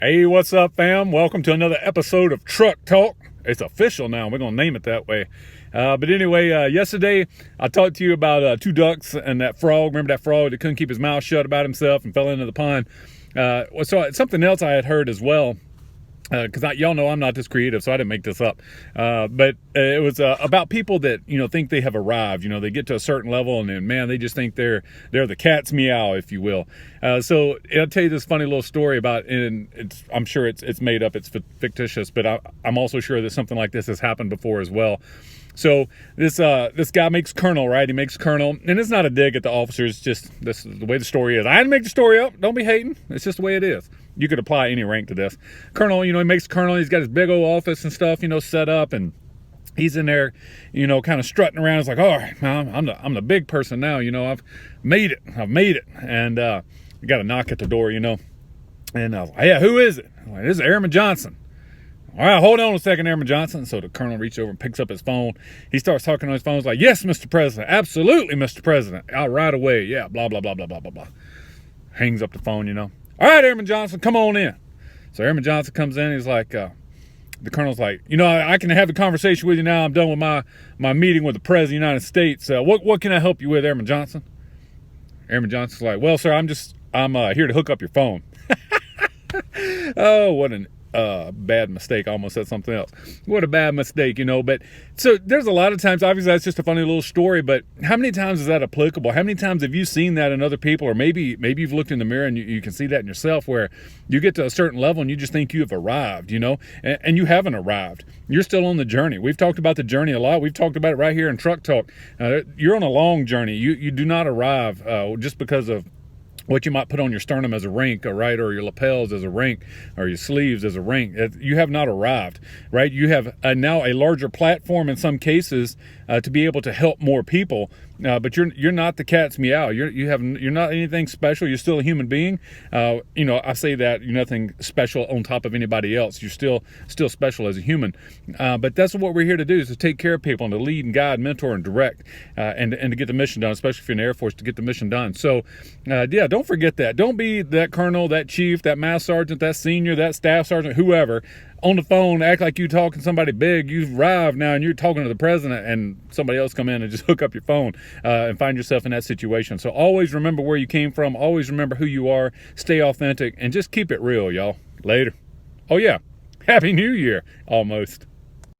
Hey, what's up, fam? Welcome to another episode of Truck Talk. It's official now. We're going to name it that way. But anyway, yesterday I talked to you about two ducks and that frog. Remember that frog that couldn't keep his mouth shut about himself and fell into the pond? So something else I had heard as well, because y'all know I'm not this creative, so I didn't make this up. But it was about people that think they have arrived. They get to a certain level, and then man, they just think they're the cat's meow, if you will. So I'll tell you this funny little story about, and I'm sure it's made up, it's fictitious, but I'm also sure that something like this has happened before as well. So this guy makes colonel, right? He makes colonel, and it's not a dig at the officers. Just this is the way the story is. I didn't make the story up. Don't be hating. It's just the way it is. You could apply any rank to this. Colonel, he makes colonel. He's got his big old office and stuff, set up, and he's in there, kind of strutting around. It's like, all right, I'm the big person now. I've made it. And we got a knock at the door, and I was like, yeah, who is it? I'm like, this is Airman Johnson. All right, hold on a second, Airman Johnson. So the colonel reaches over and picks up his phone. He starts talking on his phone. He's like, yes, Mr. President. Absolutely, Mr. President. Out right away. Yeah, blah, blah, blah, blah, blah, blah, blah. Hangs up the phone, All right, Airman Johnson, come on in. So Airman Johnson comes in. He's like, the colonel's like, I can have the conversation with you now. I'm done with my meeting with the President of the United States. What can I help you with, Airman Johnson? Airman Johnson's like, well, sir, I'm here to hook up your phone. Oh, what an bad mistake. I almost said something else. What a bad mistake, But so there's a lot of times, obviously that's just a funny little story, but how many times is that applicable? How many times have you seen that in other people? Or maybe you've looked in the mirror and you can see that in yourself, where you get to a certain level and you just think you have arrived, and you haven't arrived. You're still on the journey. We've talked about the journey a lot. We've talked about it right here in Truck Talk. You're on a long journey. You do not arrive just because of what you might put on your sternum as a rank, right, or your lapels as a rank, or your sleeves as a rank. You have not arrived, right? You have now a larger platform in some cases to be able to help more people, but you're not the cat's meow. You're not anything special. You're still a human being. I say that you're nothing special on top of anybody else. You're still special as a human. But that's what we're here to do, is to take care of people and to lead and guide, mentor, and direct, and to get the mission done, especially if you're in the Air Force, to get the mission done. So, yeah, don't forget that. Don't be that colonel, that chief, that mass sergeant, that senior, that staff sergeant, whoever, on the phone, act like you talking to somebody big. You've arrived now and you're talking to the president, and somebody else come in and just hook up your phone and find yourself in that situation. So always remember where you came from. Always remember who you are. Stay authentic and just keep it real, y'all. Later. Oh, yeah. Happy New Year. Almost.